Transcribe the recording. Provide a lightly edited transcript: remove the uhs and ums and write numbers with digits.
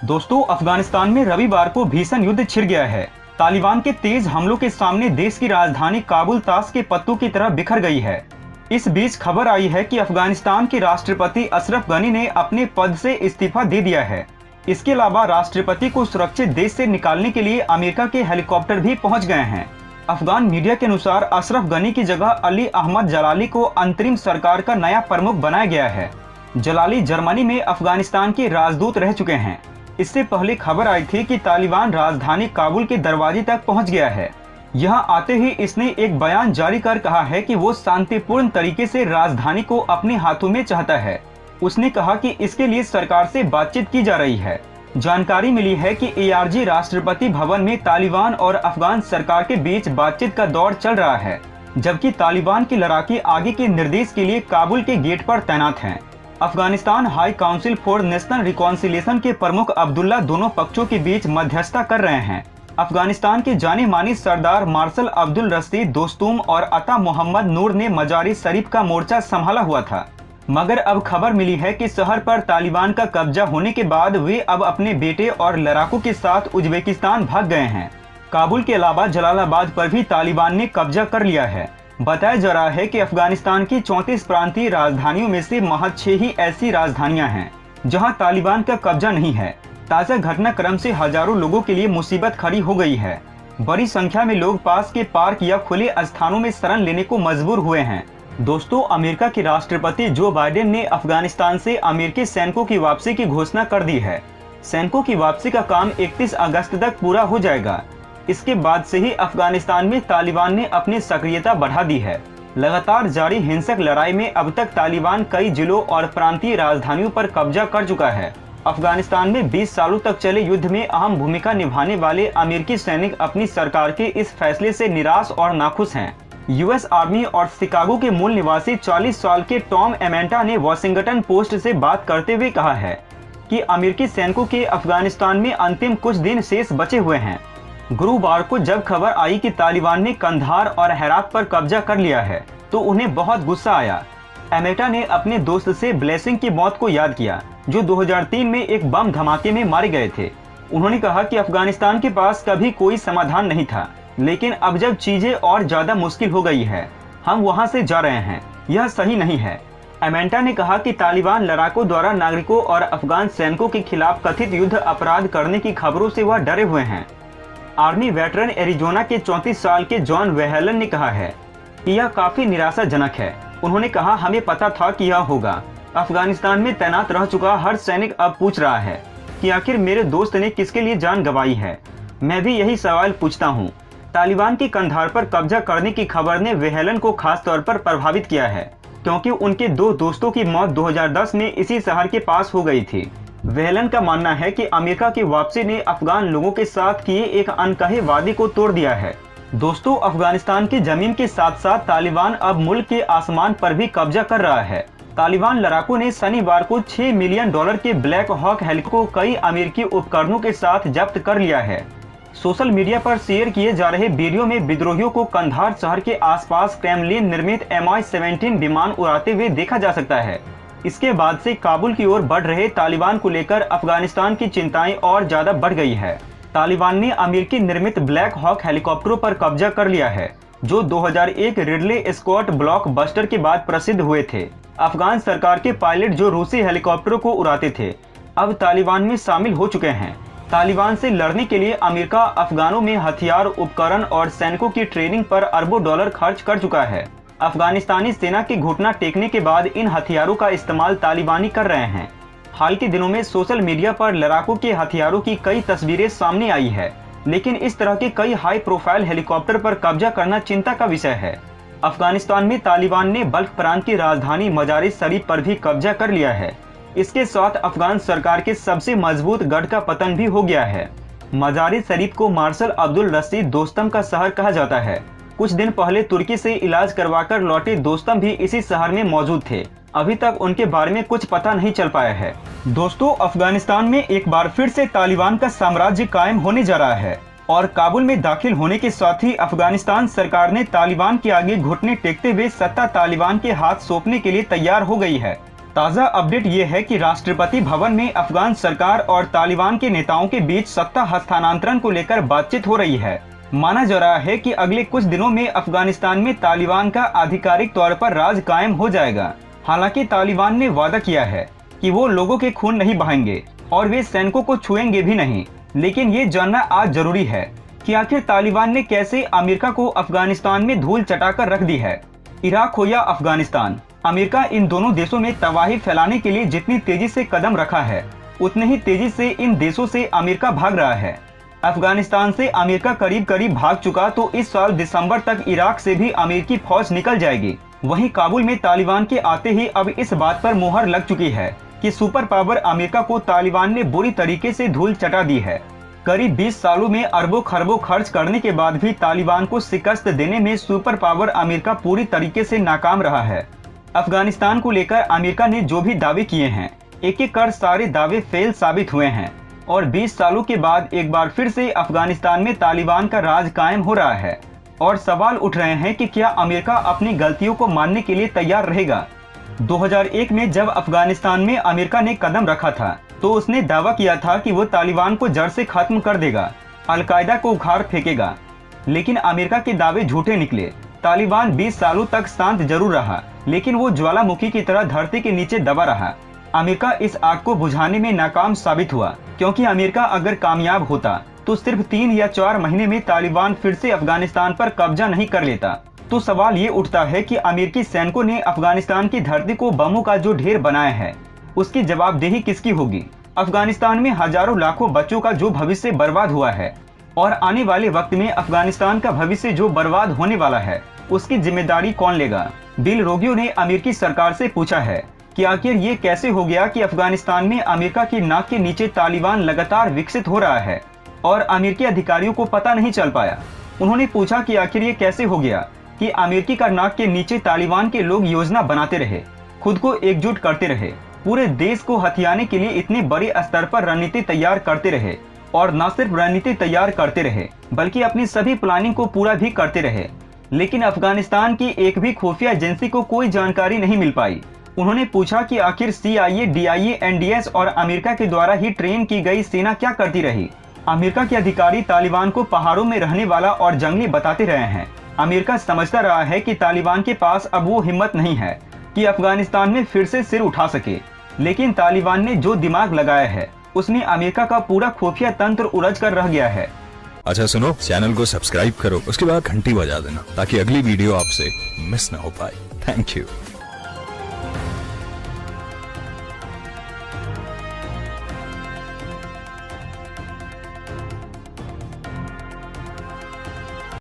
दोस्तों, अफगानिस्तान में रविवार को भीषण युद्ध छिड़ गया है। तालिबान के तेज हमलों के सामने देश की राजधानी काबुल ताश के पत्तों की तरह बिखर गई है। इस बीच खबर आई है कि अफगानिस्तान के राष्ट्रपति अशरफ गनी ने अपने पद से इस्तीफा दे दिया है। इसके अलावा राष्ट्रपति को सुरक्षित देश से निकालने के लिए अमेरिका के हेलीकॉप्टर भी पहुंच गए हैं। अफगान मीडिया के अनुसार अशरफ गनी की जगह अली अहमद जलाली को अंतरिम सरकार का नया प्रमुख बनाया गया है। जलाली जर्मनी में अफगानिस्तान के राजदूत रह चुके हैं। इससे पहले खबर आई थी कि तालिबान राजधानी काबुल के दरवाजे तक पहुंच गया है। यहां आते ही इसने एक बयान जारी कर कहा है कि वो शांतिपूर्ण तरीके से राजधानी को अपने हाथों में चाहता है। उसने कहा कि इसके लिए सरकार से बातचीत की जा रही है। जानकारी मिली है कि एआरजी राष्ट्रपति भवन में तालिबान और अफगान सरकार के बीच बातचीत का दौर चल रहा है, जबकि तालिबान के लड़ाके आगे के निर्देश के लिए काबुल के गेट पर तैनात हैं। Afghanistan high council for national reconciliation के प्रमुख अब्दुल्ला दोनों पक्षों के बीच मध्यस्थता कर रहे हैं। अफगानिस्तान के जाने मानी सरदार मार्शल अब्दुल रशीद दोस्तुम और अता मोहम्मद नूर ने मजारी शरीफ का मोर्चा संभाला हुआ था, मगर अब खबर मिली है कि शहर पर तालिबान का कब्जा होने के बाद वे अब अपने बेटे और लड़ाकों के साथ उज्बेकिस्तान भाग गए हैं। काबुल के अलावा जलालाबाद पर भी तालिबान ने कब्जा कर लिया है। बताया जा रहा है कि अफगानिस्तान की 34 प्रांतीय राजधानियों में से महज 6 ही ऐसी राजधानियां हैं जहां तालिबान का कब्जा नहीं है। ताज़ा घटनाक्रम से हजारों लोगों के लिए मुसीबत खड़ी हो गई है। बड़ी संख्या में लोग पास के पार्क या खुले स्थानों में शरण लेने को मजबूर हुए हैं। दोस्तों, अमेरिका के राष्ट्रपति जो बाइडेन ने अफगानिस्तान से अमेरिकी सैनिकों की वापसी की घोषणा कर दी है। सैनिकों की वापसी का काम 31 अगस्त तक पूरा हो जाएगा। इसके बाद से ही अफगानिस्तान में तालिबान ने अपनी सक्रियता बढ़ा दी है। लगातार जारी हिंसक लड़ाई में अब तक तालिबान कई जिलों और प्रांतीय राजधानियों पर कब्जा कर चुका है। अफगानिस्तान में 20 सालों तक चले युद्ध में अहम भूमिका निभाने वाले अमेरिकी सैनिक अपनी सरकार के इस फैसले से निराश और नाखुश हैं। यूएस आर्मी और शिकागो के मूल निवासी 40 साल के टॉम एमेंटा ने वॉशिंगटन पोस्ट से बात करते हुए कहा है कि अमेरिकी सैनिकों के अफगानिस्तान में अंतिम कुछ दिन शेष बचे हुए हैं। गुरुवार को जब खबर आई कि तालिबान ने कंधार और हेरात पर कब्जा कर लिया है तो उन्हें बहुत गुस्सा आया। एमेटा ने अपने दोस्त से ब्लेसिंग की मौत को याद किया, जो 2003 में एक बम धमाके में मारे गए थे। उन्होंने कहा कि अफगानिस्तान के पास कभी कोई समाधान नहीं था, लेकिन अब जब चीजें और ज्यादा मुश्किल हो गई है, हम वहां से जा रहे हैं। यह सही नहीं है। एमेंटा ने कहा कि तालिबान लड़ाकों द्वारा नागरिकों और अफगान सैनिकों के खिलाफ कथित युद्ध अपराध करने की खबरों से वह डरे हुए हैं। आर्मी वेटरन एरिजोना के 34 साल के जॉन वेहेलन ने कहा है कि यह काफी निराशाजनक है। उन्होंने कहा, हमें पता था कि यह होगा। अफगानिस्तान में तैनात रह चुका हर सैनिक अब पूछ रहा है कि आखिर मेरे दोस्त ने किसके लिए जान गंवाई है। मैं भी यही सवाल पूछता हूँ। तालिबान की कंधार पर कब्जा करने की खबर ने वेहेलन को खास तौर पर प्रभावित किया है, क्योंकि उनके 2 दोस्तों की मौत 2010 में इसी शहर के पास हो गई थी। वेहेलन का मानना है कि अमेरिका की वापसी ने अफगान लोगों के साथ किए एक अनकहे वादे को तोड़ दिया है। दोस्तों, अफगानिस्तान की जमीन के साथ साथ तालिबान अब मुल्क के आसमान पर भी कब्जा कर रहा है। तालिबान लड़ाकों ने शनिवार को $6 मिलियन के ब्लैक हॉक हेलीकॉप्टर को कई अमेरिकी उपकरणों के साथ जब्त कर लिया है। सोशल मीडिया पर शेयर किए जा रहे वीडियो में विद्रोहियों को कंधार शहर के आसपास क्रेमलिन निर्मित Mi-17 विमान उड़ाते हुए देखा जा सकता है। इसके बाद से काबुल की ओर बढ़ रहे तालिबान को लेकर अफगानिस्तान की चिंताएं और ज्यादा बढ़ गई है। तालिबान ने अमेरिकी निर्मित ब्लैक हॉक हेलीकॉप्टरों पर कब्जा कर लिया है, जो 2001 रिडले स्कॉट ब्लॉकबस्टर के बाद प्रसिद्ध हुए थे। अफगान सरकार के पायलट जो रूसी हेलीकॉप्टरों को उड़ाते थे, अब तालिबान में शामिल हो चुके हैं। तालिबान से लड़ने के लिए अमेरिका अफगानों में हथियार, उपकरण और सैनिकों की ट्रेनिंग पर अरबों डॉलर खर्च कर चुका है। अफगानिस्तानी सेना के घुटना टेकने के बाद इन हथियारों का इस्तेमाल तालिबानी कर रहे हैं। हाल के दिनों में सोशल मीडिया पर लड़ाकों के हथियारों की कई तस्वीरें सामने आई है, लेकिन इस तरह के कई हाई प्रोफाइल हेलीकॉप्टर पर कब्जा करना चिंता का विषय है। अफगानिस्तान में तालिबान ने बल्ख प्रांत की राजधानी मजारी शरीफ पर भी कब्जा कर लिया है। इसके साथ अफगान सरकार के सबसे मजबूत गढ़ का पतन भी हो गया है। मजारी शरीफ को मार्शल अब्दुल रशीद दोस्तम का शहर कहा जाता है। कुछ दिन पहले तुर्की से इलाज करवाकर लौटे दोस्तम भी इसी शहर में मौजूद थे। अभी तक उनके बारे में कुछ पता नहीं चल पाया है। दोस्तों, अफगानिस्तान में एक बार फिर से तालिबान का साम्राज्य कायम होने जा रहा है और काबुल में दाखिल होने के साथ ही अफगानिस्तान सरकार ने तालिबान के आगे घुटने टेकते हुए सत्ता तालिबान के हाथ सौंपने के लिए तैयार हो गई है। ताज़ा अपडेट ये है कि राष्ट्रपति भवन में अफगान सरकार और तालिबान के नेताओं के बीच सत्ता हस्तांतरण को लेकर बातचीत हो रही है। माना जा रहा है कि अगले कुछ दिनों में अफगानिस्तान में तालिबान का आधिकारिक तौर पर राज कायम हो जाएगा। हालांकि तालिबान ने वादा किया है कि वो लोगों के खून नहीं बहाएंगे और वे सैनिकों को छुएंगे भी नहीं। लेकिन ये जानना आज जरूरी है कि आखिर तालिबान ने कैसे अमेरिका को अफगानिस्तान में धूल चटाकर रख दी है। इराक हो या अफगानिस्तान, अमेरिका इन दोनों देशों में तबाही फैलाने के लिए जितनी तेजी से कदम रखा है, उतनी ही तेजी से इन देशों से अमेरिका भाग रहा है। अफगानिस्तान से अमेरिका करीब करीब भाग चुका तो इस साल दिसंबर तक इराक से भी अमेरिकी फौज निकल जाएगी। वहीं काबुल में तालिबान के आते ही अब इस बात पर मोहर लग चुकी है कि सुपर पावर अमेरिका को तालिबान ने बुरी तरीके से धूल चटा दी है। करीब 20 सालों में अरबों खरबों खर्च करने के बाद भी तालिबान को शिकस्त देने में सुपर पावर अमेरिका पूरी तरीके से नाकाम रहा है। अफगानिस्तान को लेकर अमेरिका ने जो भी दावे किए हैं, एक एक कर सारे दावे फेल साबित हुए हैं और 20 सालों के बाद एक बार फिर से अफगानिस्तान में तालिबान का राज कायम हो रहा है। और सवाल उठ रहे हैं कि क्या अमेरिका अपनी गलतियों को मानने के लिए तैयार रहेगा। 2001 में जब अफगानिस्तान में अमेरिका ने कदम रखा था तो उसने दावा किया था कि वो तालिबान को जड़ से खत्म कर देगा, अलकायदा को उखाड़ फेंकेगा। लेकिन अमेरिका के दावे झूठे निकले। तालिबान 20 सालों तक शांत जरूर रहा, लेकिन वो ज्वालामुखी की तरह धरती के नीचे दबा रहा। अमेरिका इस आग को बुझाने में नाकाम साबित हुआ, क्योंकि अमेरिका अगर कामयाब होता तो सिर्फ 3 या 4 महीने में तालिबान फिर से अफगानिस्तान पर कब्जा नहीं कर लेता। तो सवाल ये उठता है कि अमेरिकी सैनिकों ने अफगानिस्तान की धरती को बमों का जो ढेर बनाया है, उसकी जवाबदेही किसकी होगी। अफगानिस्तान में हजारों लाखों बच्चों का जो भविष्य बर्बाद हुआ है और आने वाले वक्त में अफगानिस्तान का भविष्य जो बर्बाद होने वाला है, उसकी जिम्मेदारी कौन लेगा। दिल रोगियों ने अमेरिकी सरकार से पूछा है कि आखिर ये कैसे हो गया कि अफगानिस्तान में अमेरिका की नाक के नीचे तालिबान लगातार विकसित हो रहा है और अमेरिकी अधिकारियों को पता नहीं चल पाया। उन्होंने पूछा कि आखिर ये कैसे हो गया कि अमेरिकी का नाक के नीचे तालिबान के लोग योजना बनाते रहे, खुद को एकजुट करते रहे, पूरे देश को हथियाने के लिए इतने बड़े स्तर पर रणनीति तैयार करते रहे और न सिर्फ रणनीति तैयार करते रहे बल्कि अपनी सभी प्लानिंग को पूरा भी करते रहे। लेकिन अफगानिस्तान की एक भी खुफिया एजेंसी को कोई जानकारी नहीं मिल पाई। उन्होंने पूछा कि आखिर CIA, DIA, NDS और अमेरिका के द्वारा ही ट्रेन की गई सेना क्या करती रही। अमेरिका के अधिकारी तालिबान को पहाड़ों में रहने वाला और जंगली बताते रहे हैं। अमेरिका समझता रहा है कि तालिबान के पास अब वो हिम्मत नहीं है कि अफगानिस्तान में फिर से सिर उठा सके। लेकिन तालिबान ने जो दिमाग लगाया है, उसमें अमेरिका का पूरा खुफिया तंत्र उलझ कर रह गया है। अच्छा सुनो, चैनल को सब्सक्राइब करो, उसके बाद घंटी बजा देना ताकि अगली वीडियो आपसे मिस ना हो पाए। Thank you.